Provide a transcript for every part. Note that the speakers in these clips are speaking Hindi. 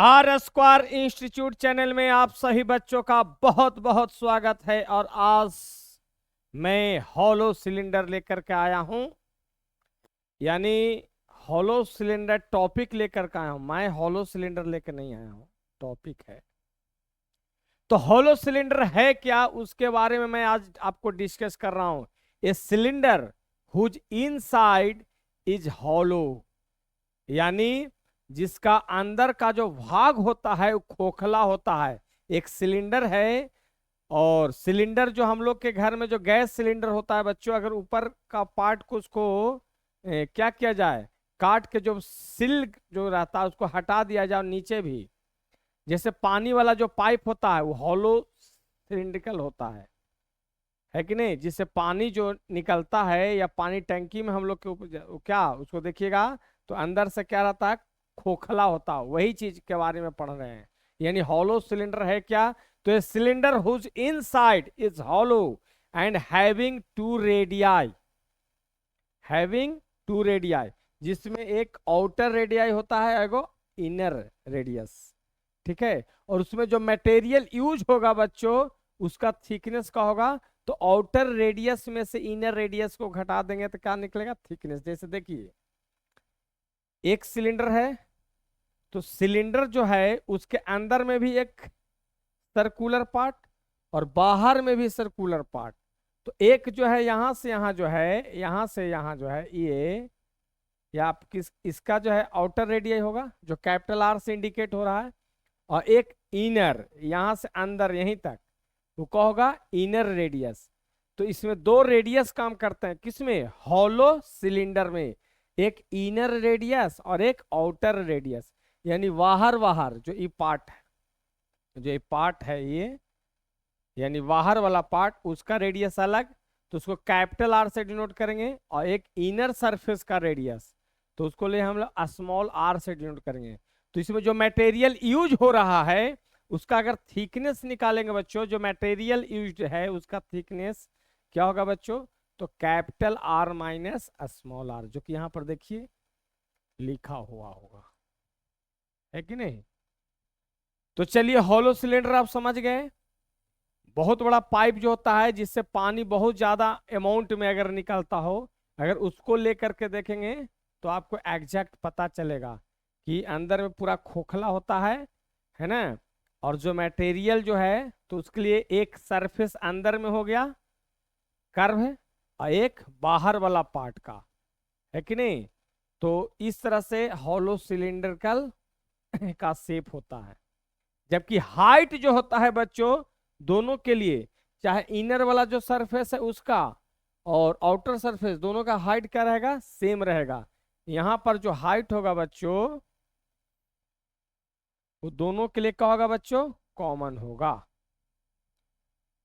आर स्क्वायर इंस्टीट्यूट चैनल में आप सभी बच्चों का बहुत बहुत स्वागत है। और आज मैं हॉलो सिलेंडर लेकर के आया हूं, यानी हॉलो सिलेंडर टॉपिक लेकर के आया हूं। मैं हॉलो सिलेंडर लेकर नहीं आया हूं, टॉपिक है। तो हॉलो सिलेंडर है क्या, उसके बारे में मैं आज आपको डिस्कस कर रहा हूं। A cylinder whose inside is hollow, यानी जिसका अंदर का जो भाग होता है वो खोखला होता है, एक सिलेंडर है। और सिलेंडर जो हम लोग के घर में जो गैस सिलेंडर होता है बच्चों, अगर ऊपर का पार्ट को उसको क्या किया जाए, काट के जो सिल जो रहता है उसको हटा दिया जाए, और नीचे भी जैसे पानी वाला जो पाइप होता है वो हॉलो सिलिंड्रिकल होता है कि नहीं। जिससे पानी जो निकलता है या पानी टंकी में हम लोग के ऊपर क्या उसको देखिएगा तो अंदर से क्या रहता है, खोखला होता है। वही चीज के बारे में पढ़ रहे हैं, यानी हॉलो सिलेंडर है क्या। तो ये cylinder whose inside is hollow and having two radii, having two radii, जिसमें एक आउटर रेडियाई होता है, एगो इनर रेडियस। ठीक है। और उसमें जो मटेरियल यूज होगा बच्चों, उसका थिकनेस का होगा। तो आउटर रेडियस में से इनर रेडियस को घटा देंगे तो क्या निकलेगा, थिकनेस। जैसे देखिए एक सिलेंडर है, तो सिलेंडर जो है उसके अंदर में भी एक सर्कुलर पार्ट और बाहर में भी सर्कुलर पार्ट। तो एक जो है यहां से यहां जो है, यहां से यहां जो है ये, या आप किस इसका जो है आउटर रेडियस होगा जो कैपिटल आर से इंडिकेट हो रहा है, और एक इनर यहां से अंदर यहीं तक वो क्या होगा, इनर रेडियस। तो इसमें दो रेडियस काम करते हैं, किसमें, हॉलो सिलेंडर में। एक इनर रेडियस और एक आउटर रेडियस, यानी बाहर बाहर जो ये पार्ट है, जो ये पार्ट है ये, यानी बाहर वाला पार्ट उसका रेडियस अलग, तो उसको कैपिटल आर से डिनोट करेंगे। और एक इनर सरफेस का रेडियस, तो उसको ले हम लोग स्मॉल आर से डिनोट करेंगे। तो इसमें जो मटेरियल यूज हो रहा है उसका अगर थिकनेस निकालेंगे बच्चों, जो मटेरियल यूज है उसका थिकनेस क्या होगा बच्चों, तो capital R minus small R, जो कि यहां पर देखिए लिखा हुआ होगा, है कि नहीं। तो चलिए हॉलो सिलेंडर आप समझ गए। बहुत बड़ा पाइप जो होता है जिससे पानी बहुत ज्यादा अमाउंट में अगर निकलता हो, अगर उसको लेकर के देखेंगे तो आपको एग्जैक्ट पता चलेगा कि अंदर में पूरा खोखला होता है ना। और जो मटेरियल जो है तो उसके लिए एक सरफेस अंदर में हो गया कर्व है, और एक बाहर वाला पार्ट का, है कि नहीं। तो इस तरह से हॉलो सिलिंड्रिकल का शेप होता है। जबकि हाइट जो होता है बच्चों दोनों के लिए, चाहे इनर वाला जो सरफेस है उसका और आउटर सरफेस, दोनों का हाइट क्या रहेगा, सेम रहेगा। यहां पर जो हाइट होगा बच्चों वो दोनों के लिए क्या होगा बच्चों, कॉमन होगा।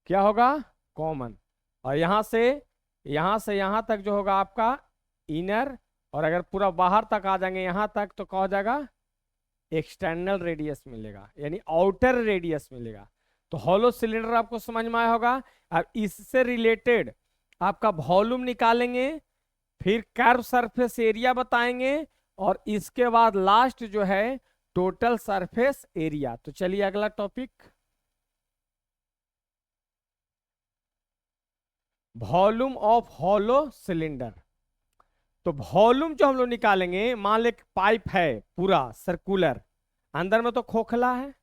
क्या होगा, कॉमन। और यहां से यहां तक जो होगा आपका इनर, और अगर पूरा बाहर तक आ जाएंगे यहां तक तो क्या हो जाएगा, एक्सटर्नल रेडियस मिलेगा, यानी आउटर रेडियस मिलेगा। तो हॉलो सिलेंडर आपको समझ में आया होगा। अब इससे रिलेटेड आपका वॉल्यूम निकालेंगे, फिर कर्व सरफेस एरिया बताएंगे, और इसके बाद लास्ट जो है टोटल सरफेस एरिया। तो चलिए अगला topic, volume of hollow cylinder. तो वॉल्यूम जो हम लोग निकालेंगे, मान ले पाइप है पूरा सर्कुलर, अंदर में तो खोखला है,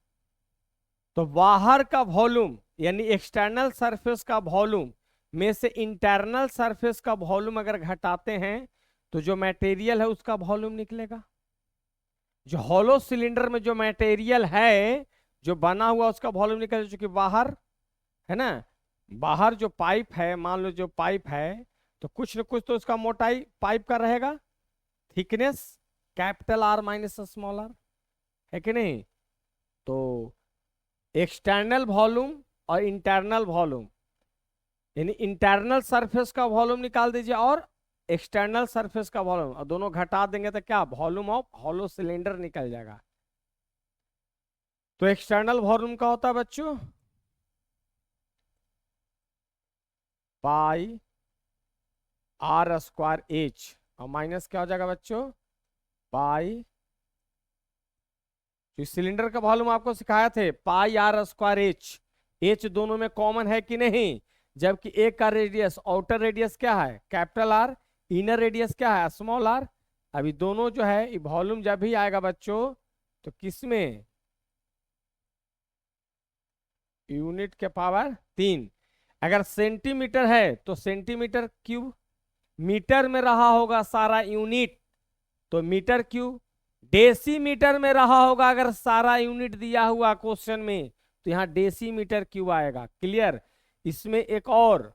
तो बाहर का वॉल्यूम यानी एक्सटर्नल सरफेस का वॉल्यूम में से इंटरनल सरफेस का वॉल्यूम अगर घटाते हैं तो जो मटेरियल है उसका वॉल्यूम निकलेगा। जो हॉलो सिलेंडर में जो मटेरियल है जो बना हुआ उसका वॉल्यूम निकल, चूंकि बाहर है ना, बाहर जो पाइप है, मान लो जो पाइप है तो कुछ न कुछ तो उसका मोटाई पाइप का रहेगा, thickness capital R minus small R, है कि नहीं। तो एक्सटर्नल वॉल्यूम और इंटरनल वॉल्यूम, यानी इंटरनल सरफेस का वॉल्यूम निकाल दीजिए और एक्सटर्नल सरफेस का वॉल्यूम, और दोनों घटा देंगे तो क्या, वॉल्यूम ऑफ हॉलो सिलेंडर निकल जाएगा। तो एक्सटर्नल वॉल्यूम का होता है बच्चों पाई आर स्क्वायर एच, और माइनस क्या हो जाएगा बच्चों, पाई तो सिलेंडर का वॉल्यूम आपको सिखाया थे पाई आर स्क्वायर एच। एच दोनों में कॉमन है कि नहीं, जबकि एक का रेडियस आउटर रेडियस क्या है कैपिटल आर, इनर रेडियस क्या है स्मॉल आर। अभी दोनों जो है वॉल्यूम जब भी आएगा बच्चों तो किसमें यूनिट के पावर 3। अगर सेंटीमीटर है तो सेंटीमीटर क्यूब, मीटर में रहा होगा सारा यूनिट तो मीटर क्यूब, डेसीमीटर में रहा होगा अगर सारा यूनिट दिया हुआ क्वेश्चन में तो यहाँ डेसीमीटर क्यूब आएगा। क्लियर। इसमें एक और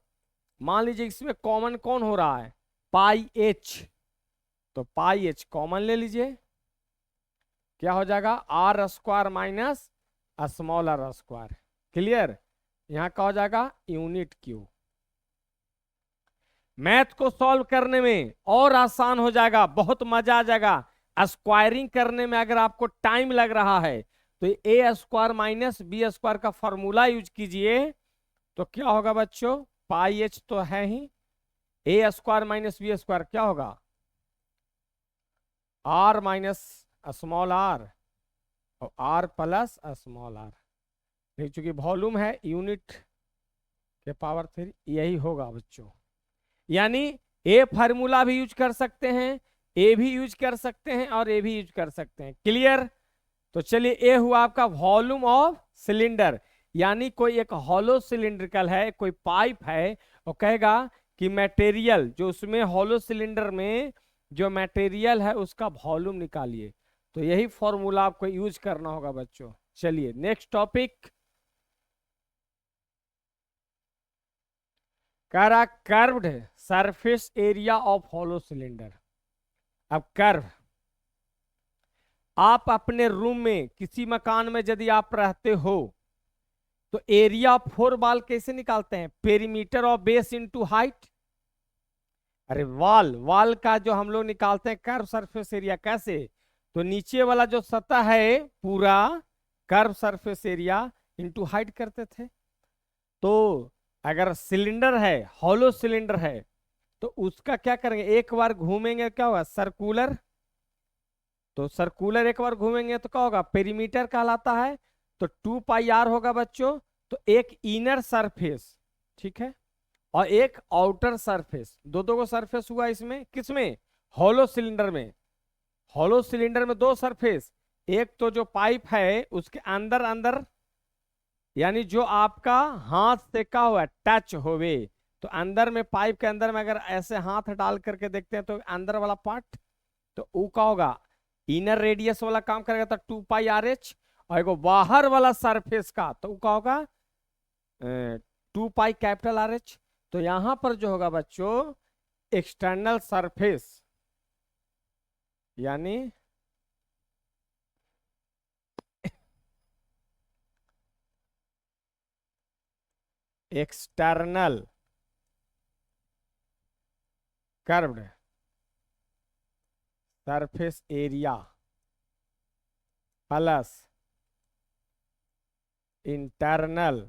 मान लीजिए इसमें कॉमन कौन हो रहा है पाई एच, तो पाई एच कॉमन ले लीजिए, क्या हो जाएगा R square minus small R square. Clear. यहाँ क्या हो जाएगा यूनिट क्यू। मैथ को सॉल्व करने में और आसान हो जाएगा, बहुत मजा आ जाएगा। स्क्वायरिंग करने में अगर आपको टाइम लग रहा है तो ए स्क्वायर माइनस बी स्क्वायर का फॉर्मूला यूज कीजिए, तो क्या होगा बच्चों पाई एच तो है ही, ए स्क्वायर माइनस बी स्क्वायर क्या होगा आर माइनस स्मॉल आर और आर प्लस स्मॉल आर। नहीं चूंकि वॉल्यूम है यूनिट के पावर 3 यही होगा बच्चों। यानी ए फार्मूला भी यूज कर सकते हैं, ए भी यूज कर सकते हैं और ए भी यूज कर सकते हैं। क्लियर। तो चलिए ए हुआ आपका वॉल्यूम ऑफ सिलेंडर, यानी कोई एक हॉलो सिलिंड्रिकल है, कोई पाइप है और कहेगा कि मटेरियल जो उसमें हॉलो सिलेंडर में जो मटेरियल है उसका वॉल्यूम निकालिए, तो यही फॉर्मूला आपको यूज करना होगा बच्चों। चलिए नेक्स्ट टॉपिक कह रहा curved surface area of hollow cylinder. अब कर्व, आप अपने रूम में किसी मकान में यदि आप रहते हो तो एरिया ऑफ 4 वॉल कैसे निकालते हैं perimeter of base into height. अरे वॉल का जो हम लोग निकालते हैं कर्व सरफेस एरिया कैसे, तो नीचे वाला जो सतह है पूरा curve surface area into height करते थे। तो अगर सिलेंडर है हॉलो सिलेंडर है तो उसका क्या करेंगे एक बार घूमेंगे क्या होगा सर्कुलर, तो सर्कुलर एक बार घूमेंगे तो क्या होगा पेरीमीटर कहलाता है। तो 2 पाई आर होगा बच्चों, तो एक इनर सरफेस ठीक है और एक आउटर सरफेस, दो दो को सरफेस हुआ इसमें किसमें हॉलो सिलेंडर में। हॉलो सिलेंडर में दो सरफेस, एक तो जो पाइप है उसके अंदर अंदर यानी जो आपका हाथ से क्या हुआ टच होवे, तो अंदर में पाइप के अंदर में अगर ऐसे हाथ डाल करके देखते हैं तो अंदर वाला पार्ट तो वो क्या होगा इनर रेडियस वाला काम करेगा तो 2 पाई आर एच, और एक बाहर वाला सरफेस का तो वो क्या होगा 2 पाई कैपिटल आर एच। तो यहां पर जो होगा बच्चों एक्सटर्नल सरफेस यानी external curved surface area plus internal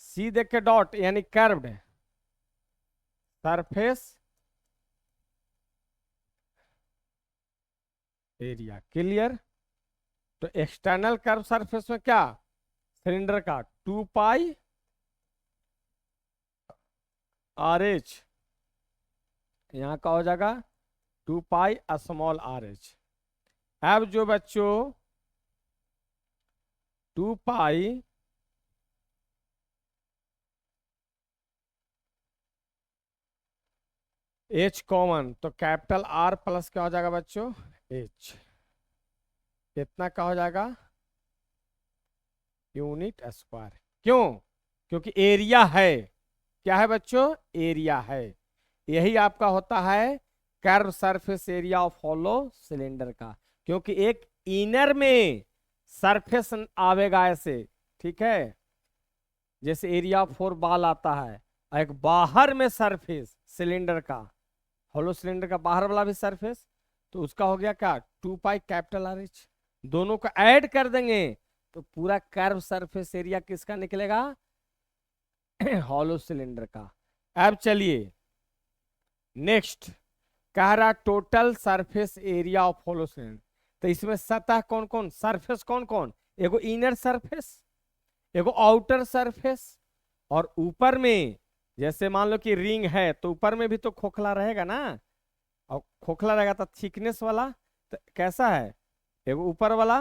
सी देख के डॉट यानी कर्व्ड सरफेस एरिया। क्लियर। तो एक्सटर्नल कर्व सरफेस में क्या सिलेंडर का 2 पाई आर एच, यहां का हो जाएगा 2 पाई स्मॉल आर एच। अब जो बच्चों 2 पाई एच कॉमन तो कैपिटल आर प्लस क्या हो जाएगा बच्चों एच, इतना क्या हो जाएगा यूनिट स्क्वायर। क्यों, क्योंकि एरिया है, क्या है बच्चों एरिया है। यही आपका होता है curve surface area of hollow cylinder का, क्योंकि एक इनर में सरफेस आवेगा ऐसे ठीक है जैसे एरिया ऑफ 4 बॉल आता है, और एक बाहर में सरफेस सिलेंडर का हॉलो सिलेंडर का बाहर वाला भी सरफेस, तो उसका हो गया क्या 2 पाई कैपिटल आर एच। दोनों को ऐड कर देंगे तो पूरा कर्व सरफेस एरिया किसका निकलेगा हॉलो सिलेंडर का। अब चलिए नेक्स्ट कह रहा total surface area of hollow cylinder. तो इसमें सतह कौन कौन, सरफेस कौन कौन, एगो इनर सरफेस, एगो आउटर सरफेस, और ऊपर में जैसे मान लो कि रिंग है तो ऊपर में भी तो खोखला रहेगा ना, और खोखला रहेगा तो थिकनेस वाला, तो कैसा है, एगो ऊपर वाला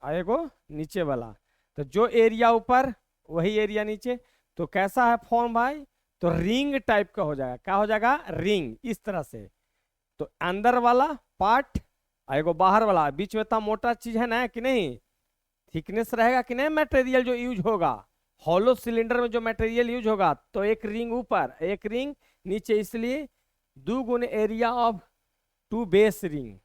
और एगो नीचे वाला, तो जो एरिया ऊपर वही एरिया नीचे, तो कैसा है फॉर्म भाई, तो रिंग टाइप का हो जाएगा, क्या हो जाएगा, रिंग इस तरह से। तो अंदर वाला पार्ट और एगो बाहर वाला, बीच में इतना मोटा चीज है ना कि नहीं, थिकनेस रहेगा कि नहीं, मटेरियल जो यूज होगा हॉलो सिलेंडर में, जो मटेरियल यूज होगा, तो एक रिंग ऊपर एक रिंग नीचे, इसलिए 2 गुने area of 2 base ring,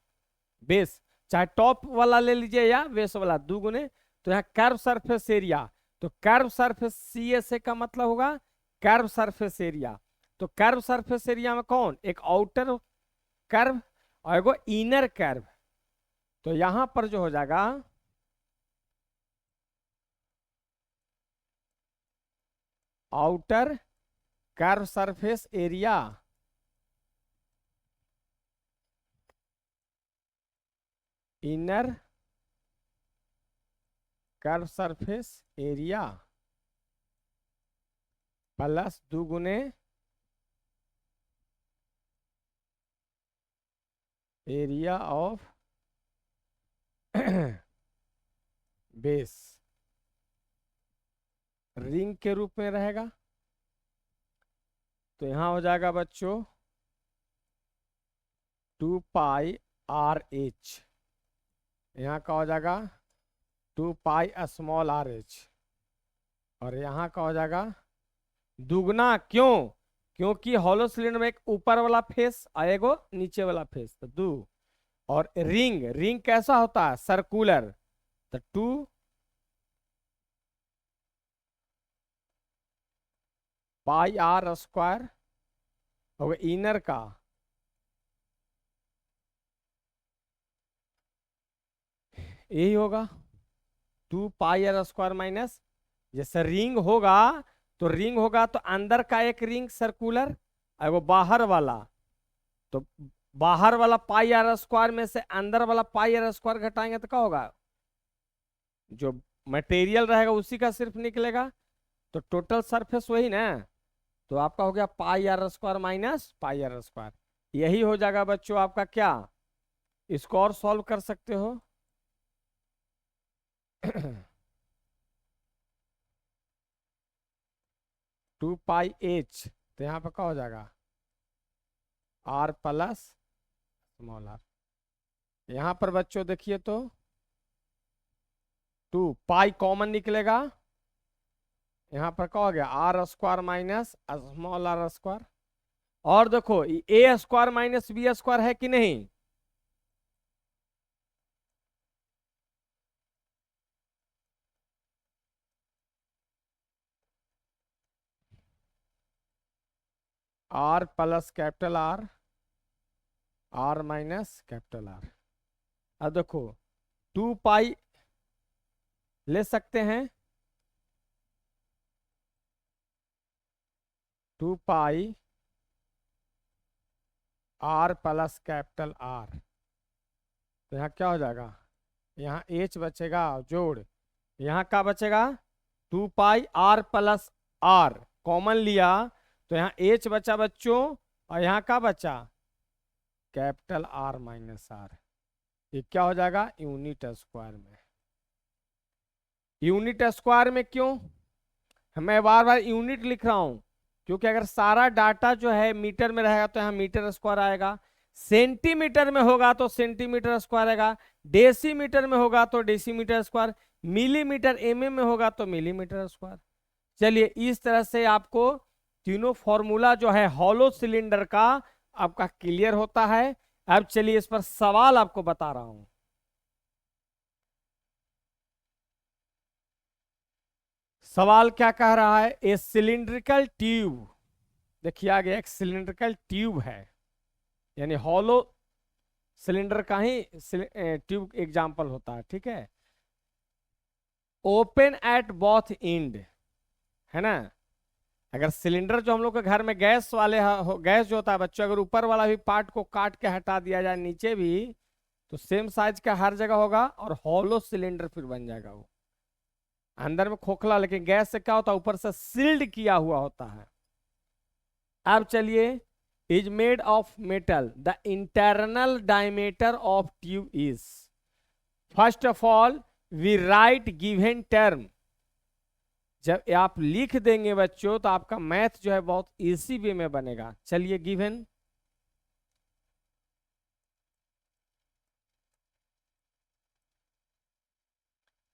base चाहे टॉप वाला ले लीजिए या बेस वाला, 2 गुने, तो यहाँ कर्व सरफेस एरिया, तो curve surface C S A का मतलब होगा कर्व सरफेस एरिया। तो कर्व सरफेस एरिया में कौन, एक आउटर कर्व और एगो इनर कर्व, तो यहां पर जो हो जाएगा outer curve surface area inner curve surface area plus 2 गुने एरिया ऑफ बेस, रिंग के रूप में रहेगा। तो यहां हो जाएगा बच्चों 2πr(h), यहाँ का हो जाएगा 2π(r)(h), और यहाँ का हो जाएगा दुगना, क्यों, क्योंकि हॉलो सिलेंडर में एक ऊपर वाला फेस आएगा नीचे वाला फेस, तो 2, और रिंग, रिंग कैसा होता है, सर्कुलर, तो 2πr² और इनर का यही होगा 2πr² माइनस, जैसे रिंग होगा तो रिंग होगा तो अंदर का एक रिंग सर्कुलर और वो बाहर वाला, तो बाहर वाला πr² में से अंदर वाला πr² घटाएंगे तो क्या होगा, जो मटेरियल रहेगा उसी का सिर्फ निकलेगा, तो टोटल सरफेस वही ना, तो आपका हो गया πr² माइनस πr², यही हो जाएगा बच्चों आपका क्या, इसको और सॉल्व कर सकते हो 2πh, तो यहाँ पर क्या हो जाएगा r प्लस स्मॉल r, यहाँ पर बच्चों देखिए तो 2π कॉमन निकलेगा, यहाँ पर क्या हो गया r² माइनस स्मॉल r², और देखो a² माइनस b² है कि नहीं, r plus capital R, r minus capital R, अब देखो 2π ले सकते हैं, 2π r प्लस कैपिटल R, तो यहाँ क्या हो जाएगा, यहाँ h बचेगा जोड़, यहाँ क्या बचेगा 2πr प्लस R कॉमन लिया, तो यहाँ h बचा बच्चों, और यहाँ क्या बचा कैपिटल R माइनस R, ये क्या हो जाएगा यूनिट स्क्वायर में, यूनिट स्क्वायर में क्यों, मैं बार बार यूनिट लिख रहा हूं क्योंकि अगर सारा डाटा जो है मीटर में रहेगा तो यहाँ मीटर स्क्वायर आएगा, सेंटीमीटर में होगा तो सेंटीमीटर स्क्वायर आएगा, डेसीमीटर में होगा तो डेसीमीटर स्क्वायर, मिलीमीटर mm में होगा तो मिलीमीटर स्क्वायर। चलिए इस तरह से आपको तीनों फॉर्मूला जो है हॉलो सिलेंडर का आपका क्लियर होता है। अब चलिए इस पर सवाल आपको बता रहा हूं। सवाल क्या कह रहा है, ए सिलिंड्रिकल ट्यूब, देखिए आगे एक सिलिंड्रिकल ट्यूब है, यानी हॉलो सिलेंडर का ही ट्यूब एग्जांपल होता है, ठीक है। ओपन एट बोथ एंड, है ना, अगर सिलेंडर जो हम लोग के घर में गैस वाले गैस जो होता है बच्चों, अगर ऊपर वाला भी पार्ट को काट के हटा दिया जाए नीचे भी, तो सेम साइज का हर जगह होगा और हॉलो सिलेंडर फिर बन जाएगा वो। अंदर में खोखला, लेकिन गैस से क्या होता है, ऊपर से सील्ड किया हुआ होता है। अब चलिए, is made of metal, the internal diameter of tube is. First of all we write given term. जब आप लिख देंगे बच्चों तो आपका मैथ जो है बहुत इजी वे में बनेगा। चलिए, गिवन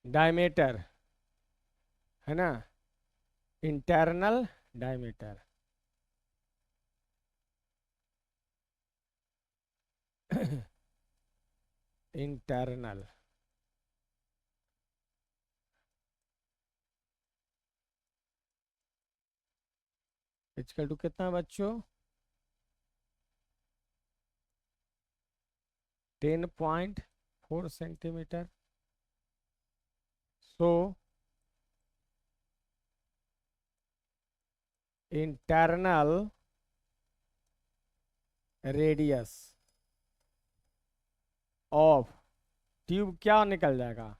डायमीटर है ना, internal diameter internal equal to कितना है बच्चों, 10.4 centimetre. So internal radius of tube क्या निकल जाएगा,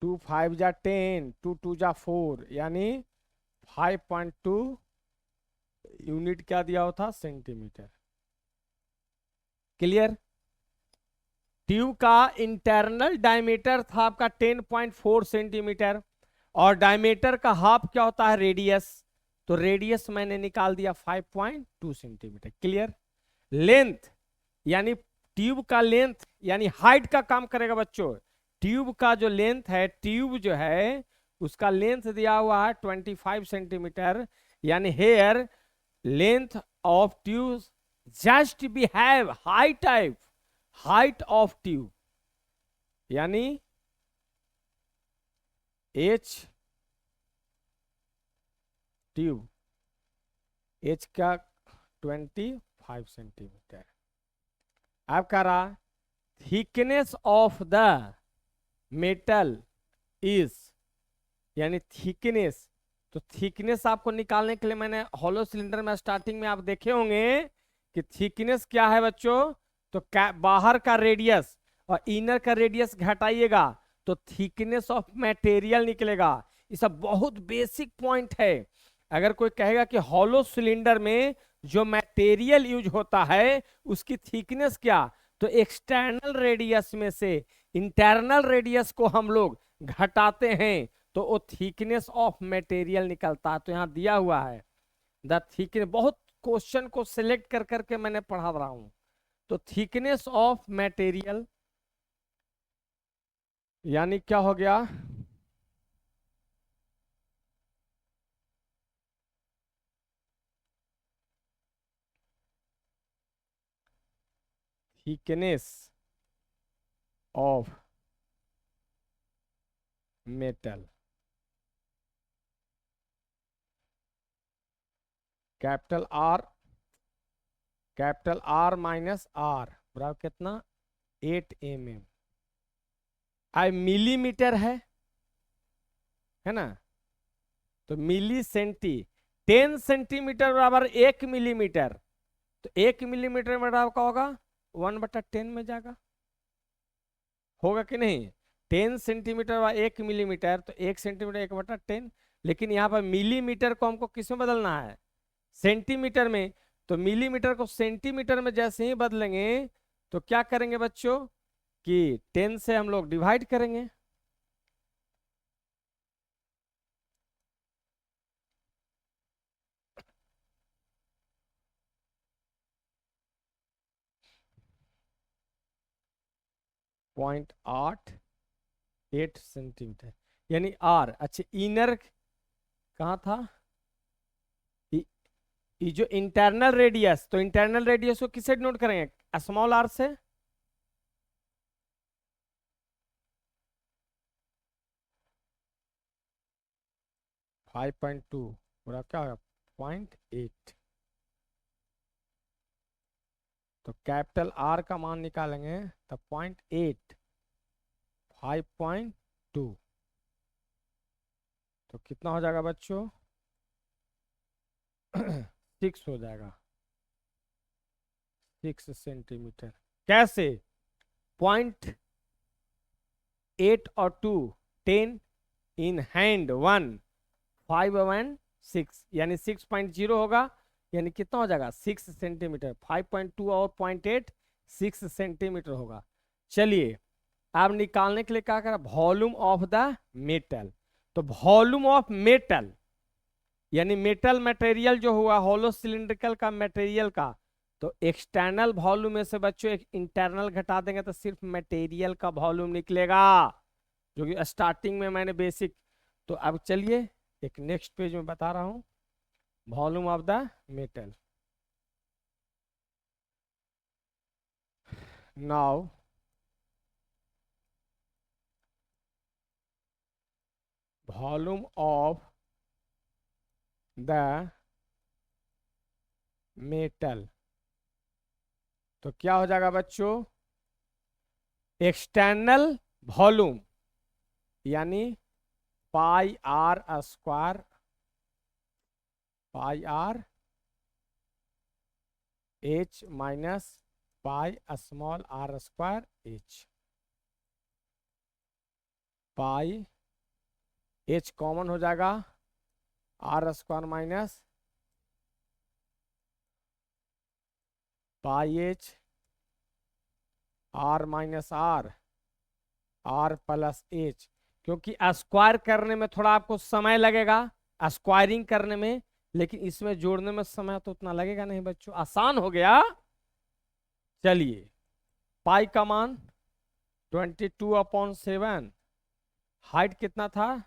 2 5 जा 10, 2 2 जा 4, यानी 5.2 यूनिट क्या दिया हुआ था, सेंटीमीटर। क्लियर। ट्यूब का इंटरनल डायमीटर था आपका 10.4 सेंटीमीटर, और डायमीटर का हाफ क्या होता है, रेडियस। तो रेडियस मैंने निकाल दिया 5.2 सेंटीमीटर। क्लियर। लेंथ यानी ट्यूब का लेंथ यानी हाइट का काम करेगा बच्चों। ट्यूब का जो लेंथ है, ट्यूब जो है उसका लेंथ दिया हुआ है 25 सेंटीमीटर, यानी here length of tube just be have height of tube, यानी एच ट्यूब, एच का 25 सेंटीमीटर। अब कह रहा thickness of the metal is, यानी थिकनेस। तो थिकनेस आपको निकालने के लिए मैंने हॉलो सिलेंडर में स्टार्टिंग में आप देखे होंगे कि थिकनेस क्या है बच्चों, तो बाहर का रेडियस और इनर का रेडियस घटाइएगा तो थिकनेस ऑफ मटेरियल निकलेगा। ये सब बहुत बेसिक पॉइंट है। अगर कोई कहेगा कि हॉलो सिलेंडर में जो मटेरियल यूज होता है उसकी थिकनेस क्या, तो एक्सटर्नल रेडियस में से इंटरनल रेडियस को हम लोग घटाते हैं तो वो थिकनेस ऑफ मटेरियल निकलता है। तो यहां दिया हुआ है द थिकनेस, बहुत क्वेश्चन को सिलेक्ट कर करके मैंने पढ़ा रहा हूं। तो थिकनेस ऑफ मटेरियल यानी क्या हो गया, thickness of metal, capital R minus R बराबर कितना, 8 mm। आई मिलीमीटर है ना, तो मिली सेंटी, 10 सेंटीमीटर बराबर 1 मिलीमीटर। तो 1 मिलीमीटर बराबर का होगा 1/10 में जाएगा, होगा कि नहीं। 10 सेंटीमीटर व 1 मिलीमीटर, तो 1 सेंटीमीटर 1/10। लेकिन यहाँ पर मिलीमीटर को हमको किस में बदलना है, सेंटीमीटर में। तो मिलीमीटर को सेंटीमीटर में जैसे ही बदलेंगे तो क्या करेंगे बच्चों कि 10 से हम लोग डिवाइड करेंगे। पॉइंट 8 सेंटीमीटर यानी आर। अच्छा, इनर कहाँ था, ये जो इंटरनल रेडियस, तो इंटरनल रेडियस को किससे नोट करेंगे, स्मॉल आर से। फाइव पॉइंट टू पूरा क्या होगा, 0.8। तो कैपिटल आर का मान निकालेंगे तो 0.8 5.2, तो कितना हो जाएगा बच्चों 6 हो जाएगा, 6 सेंटीमीटर। कैसे? 0.8 और 2, 10 इन हैंड 1, 5 और 6, यानी 6.0 होगा, यानी कितना हो जाएगा 6 सेंटीमीटर। 5.2 और 0.8, 6 सेंटीमीटर होगा। चलिए अब निकालने के लिए क्या करा, वॉल्यूम ऑफ द मेटल। तो वॉल्यूम ऑफ मेटल यानी मेटल मटेरियल जो हुआ हॉलो सिलिंड्रिकल का मटेरियल का, तो एक्सटर्नल वॉल्यूम में से बच्चों एक इंटरनल घटा देंगे तो सिर्फ मटेरियल का वॉल्यूम निकलेगा, जो कि स्टार्टिंग में मैंने बेसिक। तो अब चलिए एक नेक्स्ट पेज में बता रहा हूं, volume of the metal. Now volume of the metal, तो क्या हो जाएगा बच्चों, एक्सटर्नल वॉल्यूम यानी pi R square, pi R H minus pi small R square H. Pi H common हो जाएगा, R square minus pi H, R minus R, R plus H. क्योंकि स्क्वायर करने में थोड़ा आपको समय लगेगा, स्क्वायरिंग करने में, लेकिन इसमें जोड़ने में समय तो उतना लगेगा नहीं बच्चों, आसान हो गया। चलिए पाई का मान 22/7, हाइट कितना था,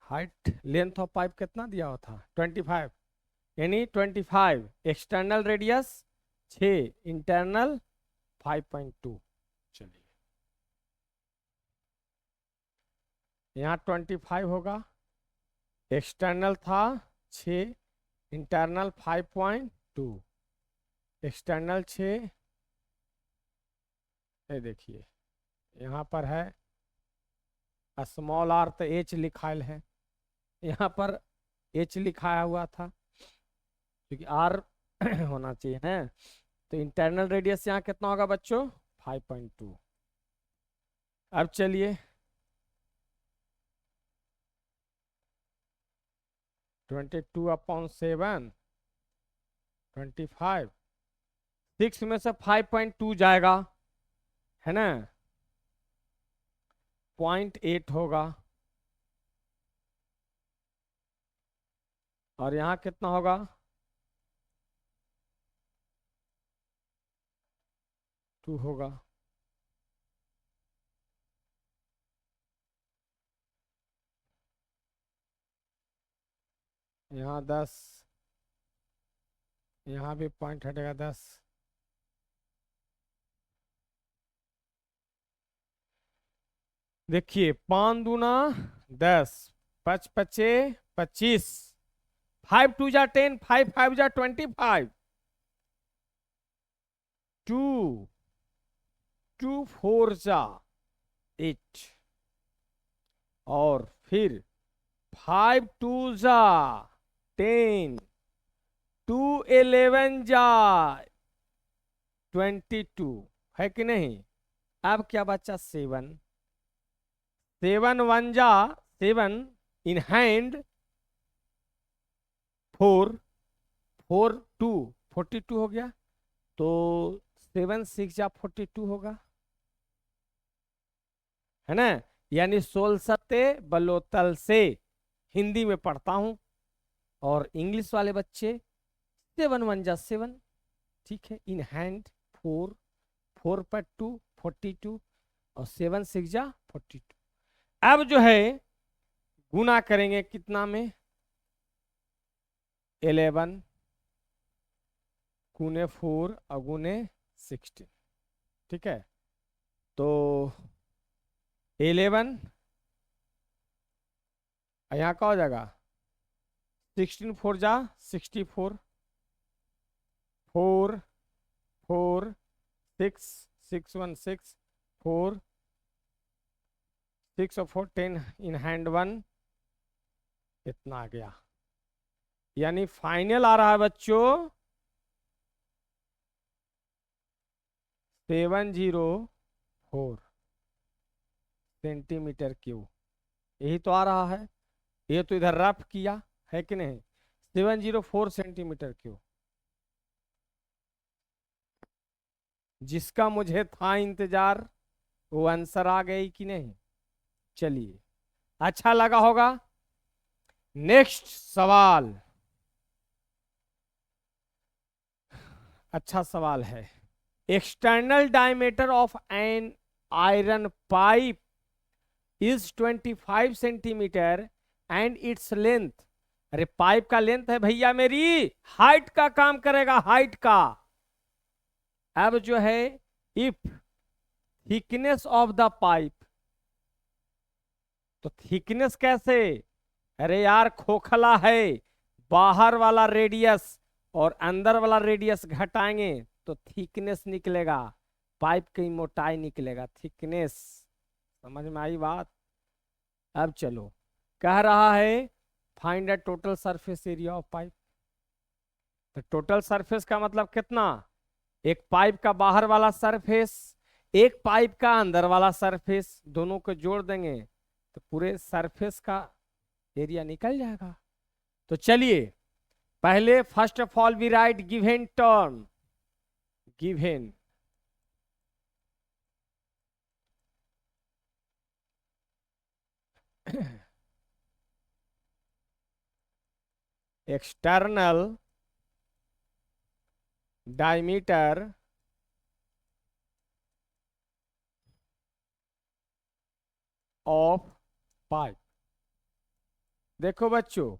हाइट लेंथ ऑफ पाइप कितना दिया हुआ था 25, यानी 25 एक्सटर्नल रेडियस 6, इंटरनल 5.2। चलिए यहाँ 25 होगा, एक्सटर्नल था 6, इंटरनल 5.2, एक्सटर्नल 6, ये देखिए यहाँ पर है स्मॉल आर, तो एच लिखा है, यहाँ पर एच लिखाया हुआ था क्योंकि आर होना चाहिए ना। तो इंटरनल रेडियस यहाँ कितना होगा बच्चों 5.2। अब चलिए 22/7, 25, 6 में से 5.2 जाएगा है ना, 0.8 होगा, और यहाँ कितना होगा 2 होगा। यहाँ 10, यहाँ भी पॉइंट हटेगा 10। देखिए 5 दूना 10, 5 पचे 25, 5 2 जा 10, 5 5 जा 25, 2 2 4 जा 8, और फिर 5 2 जा 10, 2 11 जा 22, है कि नहीं। अब क्या बचा 7, 7 1 जा 7 इन हैंड 4, 4 2 42 हो गया, तो 7 6 जा 42 होगा, है ना। यानी 16 सत्ते बलोतल से हिंदी में पढ़ता हूं, और इंग्लिश वाले बच्चे 7 1 जा 7, ठीक है, इन हैंड 4, 4 पर 2 42, और 7 6 जा 42। अब जो है गुना करेंगे कितना में, 11 गुने 4 और गुने 16, ठीक है। तो 11 यहाँ का हो जाएगा 16 4 जा 64, 4 4 6 6 1 6 4 6 और 4 10 इन हैंड 1, इतना आ गया, यानी फाइनल आ रहा है बच्चों 704 सेंटीमीटर क्यूब। यही तो आ रहा है, ये तो इधर रफ किया है कि नहीं, 704 सेंटीमीटर क्यूब, जिसका मुझे था इंतजार वो आंसर आ गई कि नहीं। चलिए, अच्छा लगा होगा। नेक्स्ट सवाल, अच्छा सवाल है। External diameter of N iron pipe is 25 centimetre and its length. अरे पाइप का लेंथ है भैया, मेरी हाइट का काम करेगा, हाइट का। अब जो है if thickness of the pipe, तो थिकनेस कैसे, अरे यार खोखला है, बाहर वाला रेडियस और अंदर वाला रेडियस घटाएंगे तो थिकनेस निकलेगा, पाइप की मोटाई निकलेगा, थिकनेस। समझ में आई बात। अब चलो, कह रहा है find the total surface area of pipe. तो टोटल सरफेस का मतलब कितना, एक पाइप का बाहर वाला सरफेस, एक पाइप का अंदर वाला सरफेस, दोनों को जोड़ देंगे तो पूरे सरफेस का एरिया निकल जाएगा। तो चलिए, पहले first of all we write given term, given external diameter of pipe. देखो बच्चों,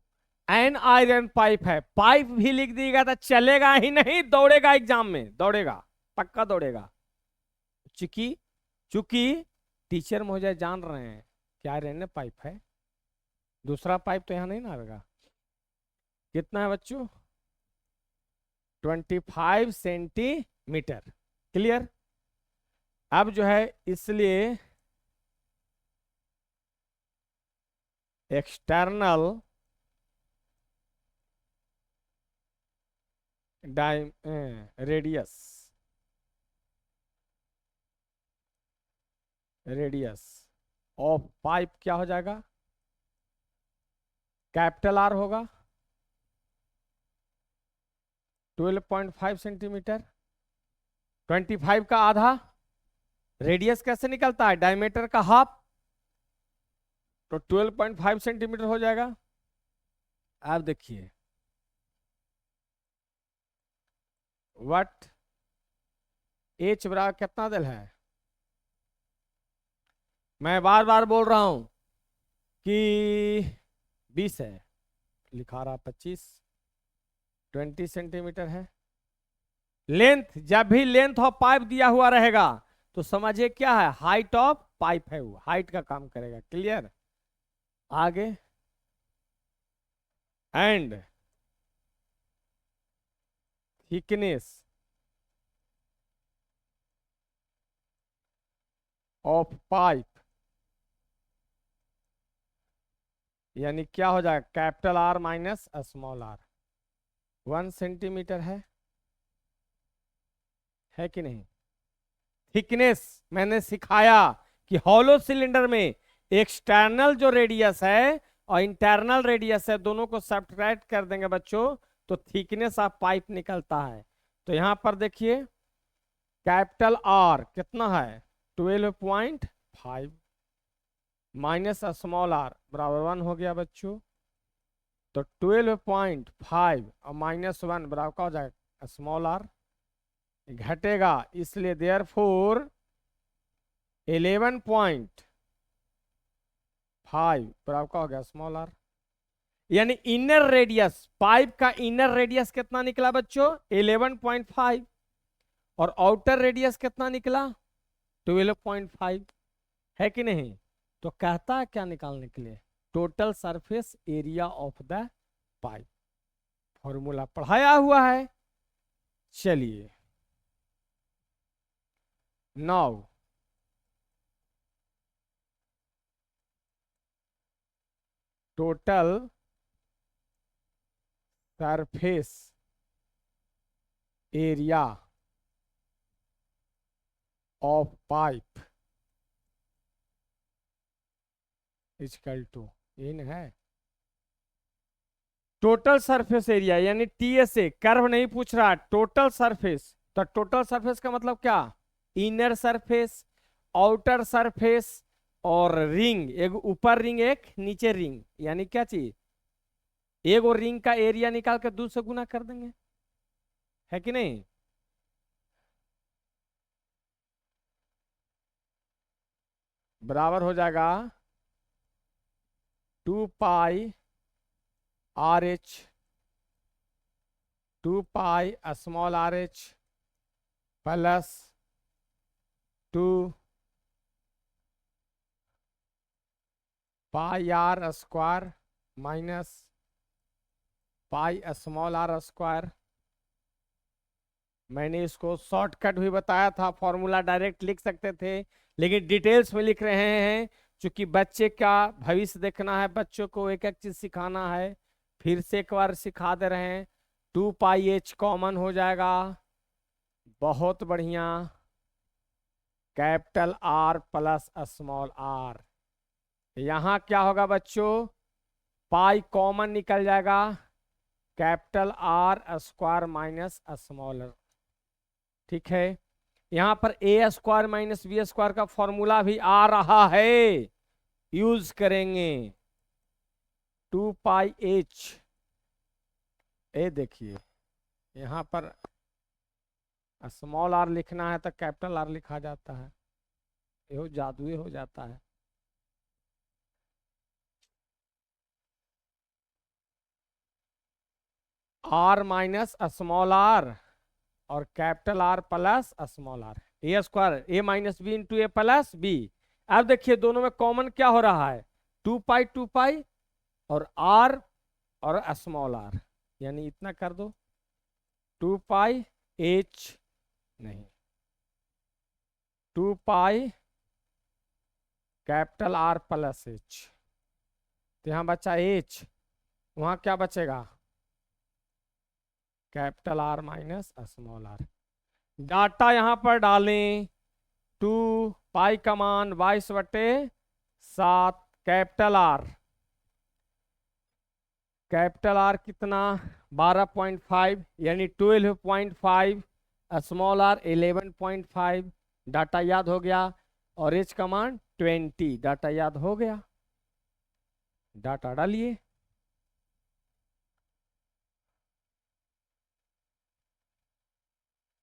एन आयरन पाइप है, पाइप भी लिख दिएगा तो चलेगा ही नहीं, दौड़ेगा एग्जाम में, दौड़ेगा, पक्का दौड़ेगा। चूंकि चूंकि टीचर महोदय जान रहे हैं क्या आयरन पाइप है, दूसरा पाइप तो यहां नहीं ना आएगा। कितना है बच्चों, 25 सेंटीमीटर। क्लियर। अब जो है इसलिए external radius, radius of pipe क्या हो जाएगा, कैपिटल आर होगा 12.5 सेंटीमीटर। 25 का आधा, रेडियस कैसे निकलता है, डायमीटर का हाफ, तो 12.5 सेंटीमीटर हो जाएगा। आप देखिए वट एच बराबर कितना दिल है, मैं बार बार बोल रहा हूं कि 20 है, लिखा रहा 25, 20 सेंटीमीटर है। लेंथ, जब भी लेंथ ऑफ पाइप दिया हुआ रहेगा तो समझिए क्या है, हाइट ऑफ पाइप है, वो हाइट का काम करेगा। क्लियर। आगे, एंड थिकनेस ऑफ पाइप, यानी क्या हो जाएगा, capital R minus small R, 1 centimetre है कि नहीं। थिकनेस मैंने सिखाया कि हॉलो सिलेंडर में एक्सटर्नल जो रेडियस है और इंटरनल रेडियस है, दोनों को सब्ट्रैक्ट कर देंगे बच्चों तो थिकनेस ऑफ पाइप निकलता है। तो यहां पर देखिए कैपिटल आर कितना है 12.5 माइनस स्मॉल आर बराबर 1 हो गया बच्चों। तो 12.5 और -1 बराबर का हो जाएगा स्मॉल आर, घटेगा, इसलिए देयर फोर 11.5 बराबर का हो गया स्मॉल आर। यानी इनर रेडियस, पाइप का इनर रेडियस कितना निकला बच्चों 11.5 और आउटर रेडियस कितना निकला 12.5, है कि नहीं। तो कहता है क्या निकालने के लिए, total surface area of the pipe, formula पढ़ाया हुआ है। चलिए, now total surface area of pipe equal to इन है टोटल सरफेस एरिया, यानी टीएसए, कर्व नहीं पूछ रहा, टोटल सरफेस। तो टोटल सरफेस का मतलब क्या, इनर सरफेस, आउटर सरफेस और रिंग, एक ऊपर रिंग एक नीचे रिंग, यानी क्या चीज, एक और रिंग का एरिया निकाल कर 2 से गुना कर देंगे, है कि नहीं। बराबर हो जाएगा 2 pi R H, 2 pi small R H plus 2 pi R square minus pi small R square. मैंने इसको शॉर्टकट भी बताया था, फॉर्मूला डायरेक्ट लिख सकते थे, लेकिन डिटेल्स में लिख रहे हैं क्योंकि बच्चे का भविष्य देखना है, बच्चों को एक एक चीज सिखाना है। फिर से एक बार सिखा दे रहे हैं, 2 पाई एच कॉमन हो जाएगा, बहुत बढ़िया, capital R plus small R. यहां क्या होगा बच्चों, पाई कॉमन निकल जाएगा, capital R square minus small R, ठीक है। यहां पर A square minus B square का फॉर्मूला भी आ रहा है, यूज करेंगे। 2 पाई एच, ए देखिए यहां पर स्मॉल आर लिखना है तो कैपिटल आर लिखा जाता है, ये जादुई हो जाता है। आर माइनस स्मॉल आर और capital R plus small R, A square A minus B into A plus B. अब देखिए दोनों में कॉमन क्या हो रहा है, 2 पाई और आर और स्मॉल आर, यानी इतना कर दो, 2 पाई एच नहीं, 2 pi capital R plus H, तो यहां बचा एच, वहां क्या बचेगा, capital R minus small R. Data यहां पर डालें, 2 पाई का मान 22/7, कैपिटल आर कितना 12.5 यानी 12.5, स्मॉल आर 11.5, डाटा याद हो गया, और एच का मान 20, डाटा याद हो गया, डाटा डालिए।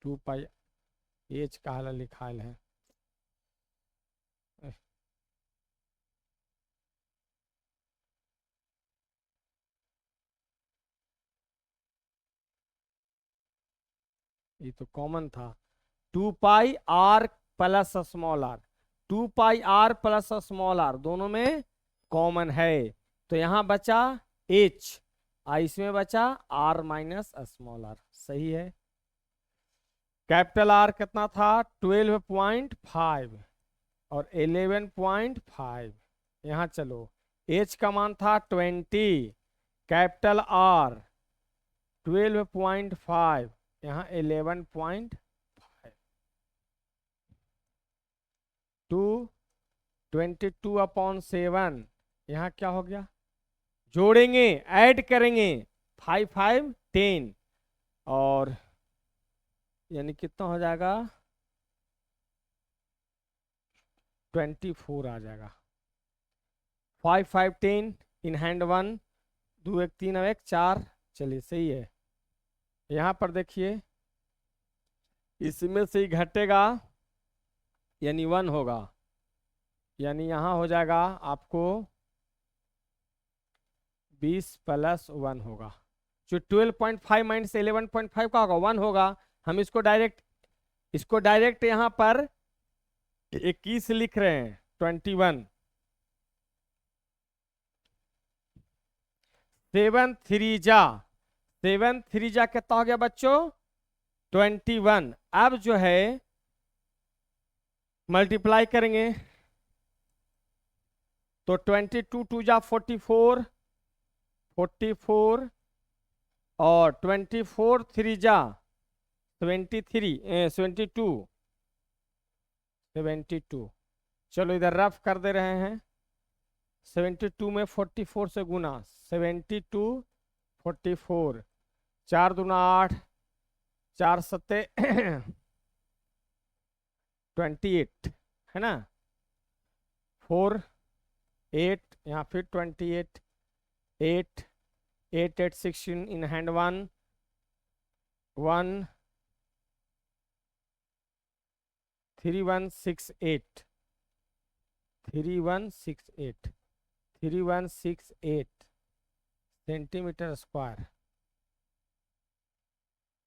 टू पाई एच का हाल लिखा है, ये तो कॉमन था, 2 pi R plus small R, 2 pi R plus small R दोनों में कॉमन है, तो यहां बचा एच, इसमें बचा आर माइनस स्मॉल आर, सही है। कैपिटल आर कितना था 12.5 और 11.5, यहां चलो, एच का मान था 20, कैपिटल आर 12.5, यहाँ 11.5, 22/7, यहाँ क्या हो गया, जोड़ेंगे ऐड करेंगे, 5 5 10, और यानी कितना हो जाएगा 24 आ जाएगा, 5 5 10 इन हैंड 1, 2 1 3 1 4, चलिए सही है। यहाँ पर देखिए इसमें से ही घटेगा यानी 1 होगा, यानी यहाँ हो जाएगा आपको 20 + 1 होगा, जो 12.5 माइनस 11.5 का होगा 1 होगा। हम इसको डायरेक्ट यहाँ पर 21 लिख रहे हैं, 21, 7 3 जा, 7 3 जा कितना हो गया बच्चों 21। अब जो है मल्टीप्लाई करेंगे तो 22 2 जा 44, 44 और 24 3 जा 23 72 72। चलो इधर रफ कर दे रहे हैं। 72 में 44 से गुना, 72 44, 4 दूना 8, 4 सत्ते 28 है ना, 4 8, यहाँ फिर 28, 8 8 8 16 इन हैंड 1 1 3168 3168 3168 सेंटीमीटर स्क्वायर।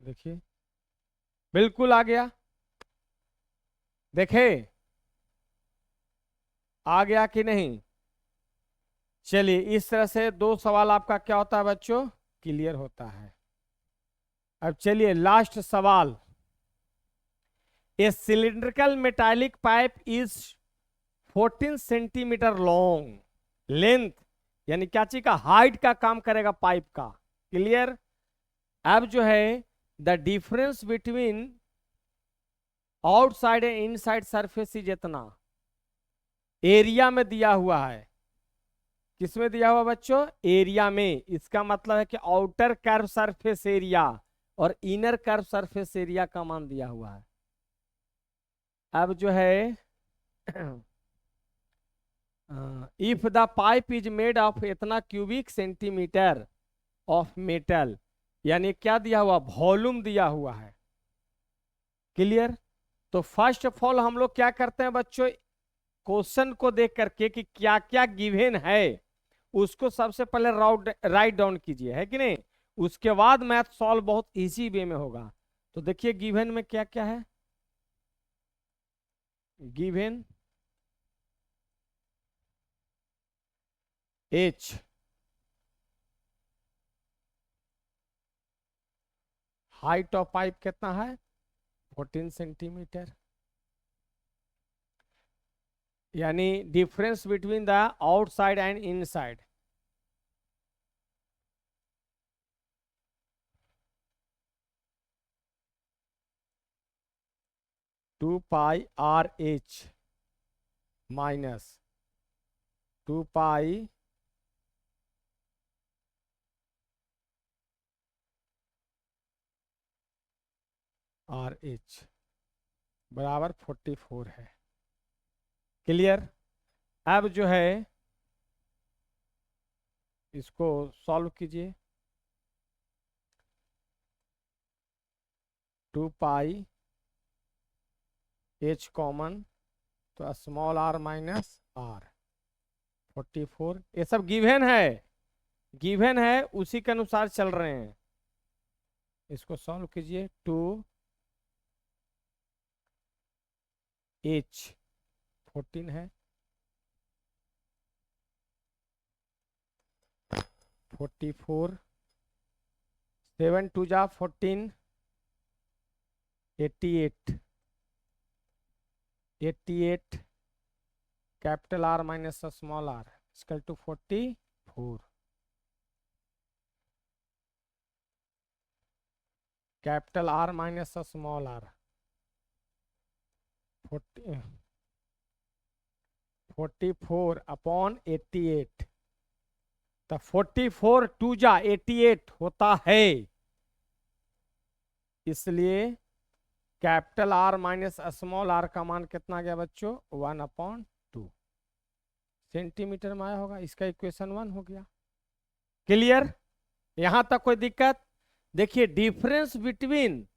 देखिए बिल्कुल आ गया, देखे आ गया कि नहीं। चलिए इस तरह से दो सवाल आपका क्या होता है बच्चों, क्लियर होता है। अब चलिए लास्ट सवाल। A cylindrical metallic pipe is 14 centimetre long, length यानी क्या चीज का, हाइट का काम करेगा पाइप का। क्लियर। अब जो है the difference between outside and inside surface is इतना, एरिया में दिया हुआ है। किसमें दिया हुआ बच्चों, एरिया में। इसका मतलब है कि आउटर कर्व सरफेस एरिया और इनर कर्व सरफेस एरिया का मान दिया हुआ है। अब जो है if the pipe is made of इतना क्यूबिक सेंटीमीटर ऑफ मेटल, यानी क्या दिया हुआ, वॉल्यूम दिया हुआ है। क्लियर। तो फर्स्ट ऑफ ऑल हम लोग क्या करते हैं बच्चों, क्वेश्चन को देख करके कि क्या क्या गिवन है उसको सबसे पहले राइट डाउन कीजिए, है कि नहीं। उसके बाद मैथ सॉल्व बहुत इजी वे में होगा। तो देखिए गिवन में क्या क्या है। Given H, height of pipe कितना है 14 सेंटीमीटर, यानी difference between the outside and inside. Two pi R H minus 2 pi R H बराबर 44 है। क्लियर। अब जो है इसको सॉल्व कीजिए। 2 पाई एच कॉमन, तो स्मॉल आर माइनस आर 44। ये सब गिवन है, गिवन है उसी के अनुसार चल रहे हैं। इसको सॉल्व कीजिए। 2 एच 14 है, 44, 7 2 जा 14, 88, 88 capital R minus small R equal to 44। Capital R minus small R 44 upon 88, तो 44 2 जा 88 होता है। इसलिए capital R minus small R का मान कितना गया बच्चों, 1/2 सेंटीमीटर में आया होगा। इसका इक्वेशन 1 हो गया। क्लियर। यहां तक कोई दिक्कत। देखिए difference between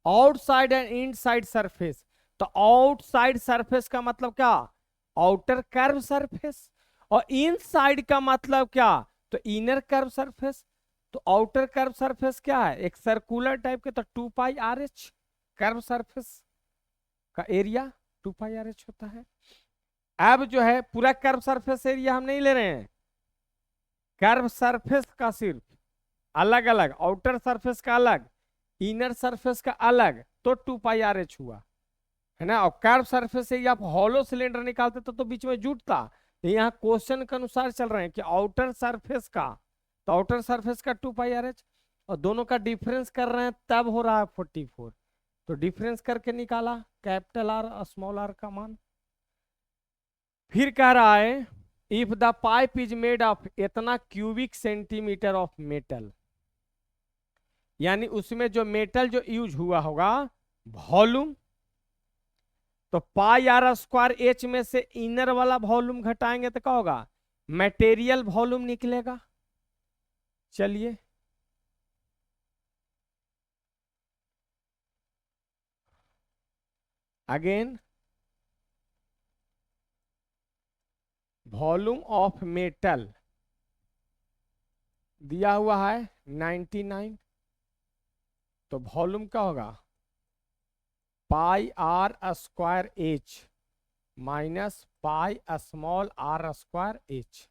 outside and inside surface, तो आउटसाइड सरफेस का मतलब क्या, आउटर कर्व सरफेस, और इनसाइड का मतलब क्या, तो इनर कर्व सरफेस। तो आउटर कर्व सरफेस क्या है, एक सर्कुलर टाइप के, तो 2 pi R H curve surface का एरिया 2 पाई आर एच होता है। अब जो है पूरा कर्व सरफेस एरिया हम नहीं ले रहे हैं, कर्व सरफेस का सिर्फ अलग अलग, आउटर सरफेस का अलग, इनर सरफेस का अलग, तो 2 पाई आर एच हुआ, है ना। और कर्व सरफेस से आप हॉलो सिलेंडर निकालते तो बीच में जुटता। यहाँ क्वेश्चन के अनुसार चल रहे हैं कि आउटर सरफेस का, तो आउटर सरफेस का 2 पाई आर एच, और दोनों का डिफरेंस कर रहे हैं तब हो रहा है 44। तो डिफरेंस करके निकाला कैपिटल आर और स्मॉल आर का मान। फिर कह रहा है if the pipe is made of इतना क्यूबिक सेंटीमीटर ऑफ मेटल, यानी उसमें जो मेटल जो यूज हुआ होगा वॉल्यूम, तो पाई आर स्क्वायर एच में से इनर वाला वॉल्यूम घटाएंगे तो क्या होगा, मटेरियल वॉल्यूम निकलेगा। चलिए अगेन, वॉल्यूम ऑफ मेटल दिया हुआ है 99, तो वॉल्यूम क्या होगा pi R square H minus pi small R square H.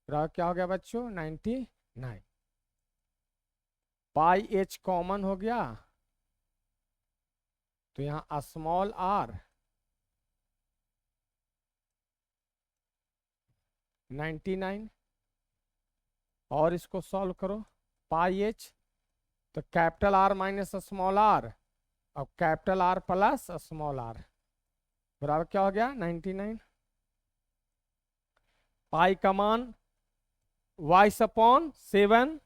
क्या हो गया बच्चों 99। पाई एच कॉमन हो गया, तो यहां स्मॉल आर 99 और इसको सॉल्व करो पाई एच, तो capital R minus small R और capital R plus small R बराबर क्या हो गया 99। पाई का मान वाइस अपॉन 7,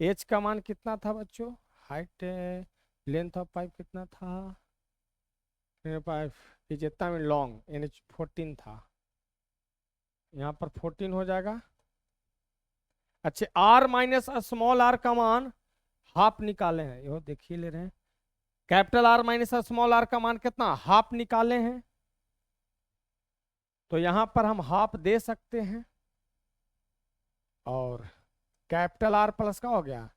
एच का मान कितना था बच्चों, हाइट लेंथ ऑफ पाइप कितना था, पाइप जितना में लॉन्ग यानी 14 था, यहाँ पर 14 हो जाएगा। अच्छा आर माइनस स्मॉल आर का मान हाफ निकाले हैं, यो देखिए ले रहे हैं, capital R minus small R का मान कितना हाफ निकाले हैं, तो यहां पर हम हाफ दे सकते हैं, और कैपिटल आर प्लस का हो गया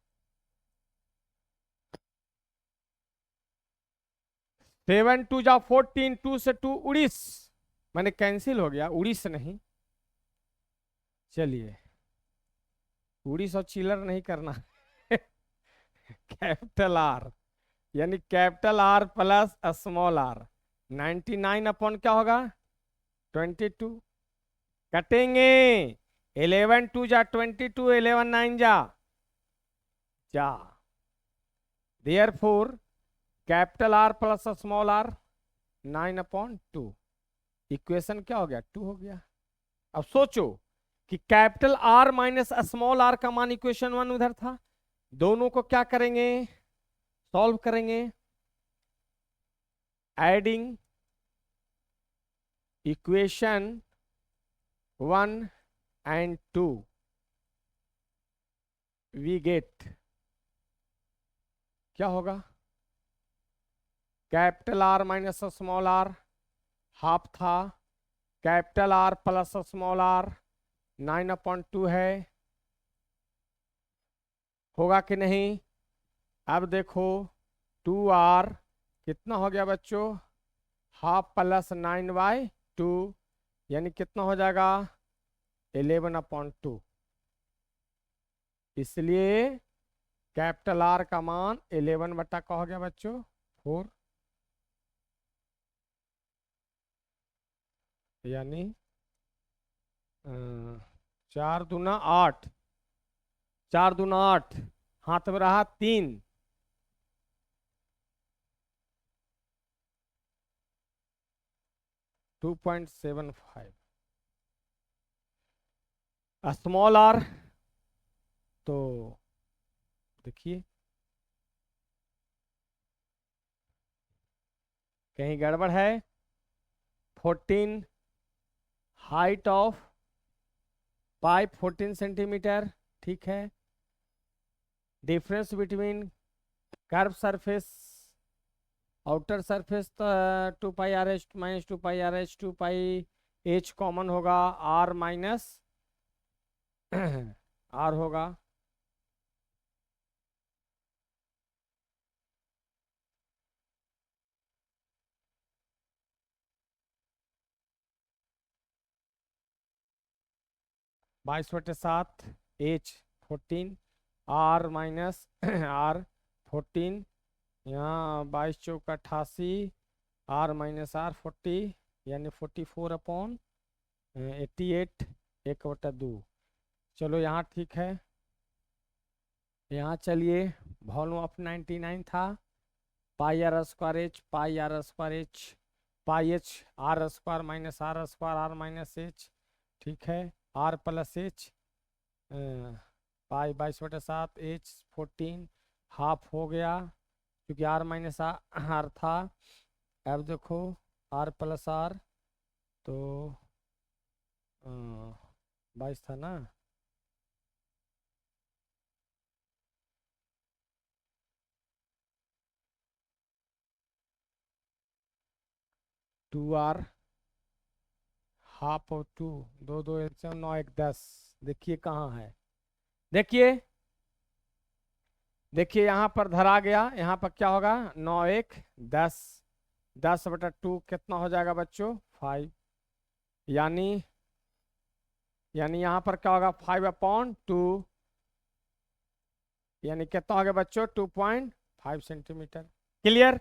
7 2 जा 14, 2 से 2 19, मैंने कैंसिल हो गया 19 नहीं। चलिए 19 और चिलर नहीं करना कैपिटल आर यानी capital R plus small R 99 upon क्या होगा 22, कटेंगे 11 2 जा 22, 11 9 जा therefore capital R plus small R 9/2, equation क्या हो गया 2 हो गया। अब सोचो कि capital R minus small R का मान इक्वेशन 1 उधर था, दोनों को क्या करेंगे सॉल्व करेंगे, adding equation 1 and 2 we get क्या होगा, capital R minus small R half था, capital R plus small R 9/2 है, होगा कि नहीं। अब देखो 2r कितना हो गया बच्चों, हाफ प्लस 9/2 यानी कितना हो जाएगा 11/2, इसलिए कैपिटल आर का मान 11 बटा का हो गया बच्चों 4, यानी 4 दूना 8, 4 दूना 8, हाथ में रहा 3, 2.75 स्मॉल आर, तो देखिए कहीं गड़बड़ है, 14 हाइट ऑफ पाइप 14 सेंटीमीटर, ठीक है, difference between curve surface outer surface 2πr/h minus 2πr/h 2π/h common होगा, r माइनस r होगा, बाईस बटे 7 h 14 r माइनस r 14, यहाँ 22 चौक 88, r माइनस r 40 यानी 44/88 1/2, चलो यहाँ ठीक है, यहाँ चलिए वॉल्यूम ऑफ 99 था, pi R square H, pi R square H, pi H R square minus R square R minus H, ठीक है, R plus H, pi 22/7 H 14 half हो गया, क्योंकि आर माइनस आर था। अब देखो आर प्लस आर, तो 22 था ना, टू आर हाफ और टू, दो दो एक 9 1 10, देखिए कहाँ है, देखिए देखिए यहाँ पर धरा गया, यहाँ पर क्या होगा, 9 1 10, 10/2 कितना हो जाएगा बच्चों, 5, यानी यहाँ पर क्या होगा, 5/2, यानी कितना हो गया बच्चों, 2.5 सेंटीमीटर। क्लियर।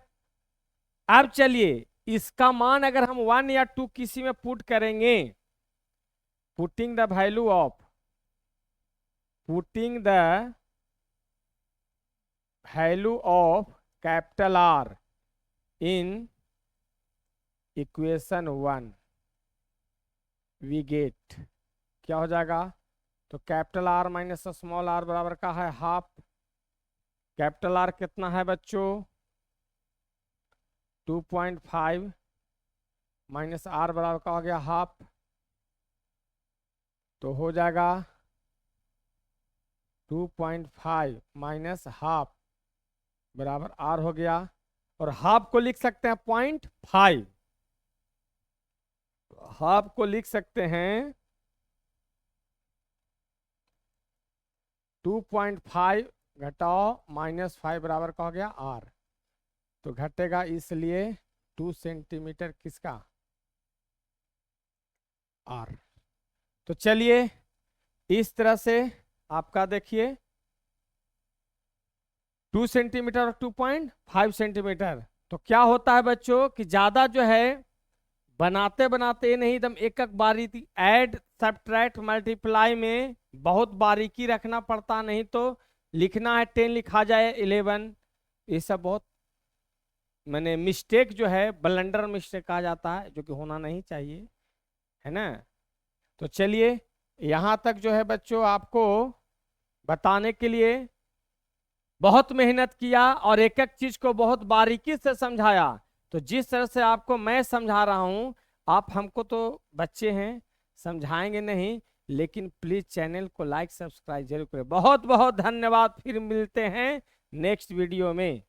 अब चलिए इसका मान अगर हम 1 या 2 किसी में पुट करेंगे, putting the value of, putting the value of capital R in equation 1, we get क्या हो जाएगा, तो capital R minus small R बराबर का है हाफ, कैपिटल आर कितना है बच्चों, 2.5 माइनस आर बराबर का हो गया हाफ, तो हो जाएगा 2.5 माइनस हाफ बराबर आर हो गया, और हाफ को लिख सकते हैं 0.5, हाफ को लिख सकते हैं 2.5 घटाओ -5 बराबर का हो गया आर, तो घटेगा इसलिए 2 सेंटीमीटर किसका, आर। तो चलिए इस तरह से आपका देखिए 2 सेंटीमीटर और 2.5 सेंटीमीटर, तो क्या होता है बच्चों कि ज्यादा जो है बनाते बनाते नहीं, एकदम एक एक बारीकी, ऐड सब्ट्रैक्ट मल्टीप्लाई में बहुत बारीकी रखना पड़ता, नहीं तो लिखना है 10 लिखा जाए 11, ये सब बहुत मैंने मिस्टेक जो है ब्लंडर मिस्टेक कहा जाता है, जो कि होना नहीं चाहिए, है ना। तो चलिए यहाँ तक जो है बच्चों आपको बताने के लिए बहुत मेहनत किया और एक एक चीज को बहुत बारीकी से समझाया। तो जिस तरह से आपको मैं समझा रहा हूं, आप हमको तो बच्चे हैं समझाएंगे नहीं, लेकिन प्लीज चैनल को लाइक सब्सक्राइब जरूर करें। बहुत बहुत धन्यवाद, फिर मिलते हैं नेक्स्ट वीडियो में।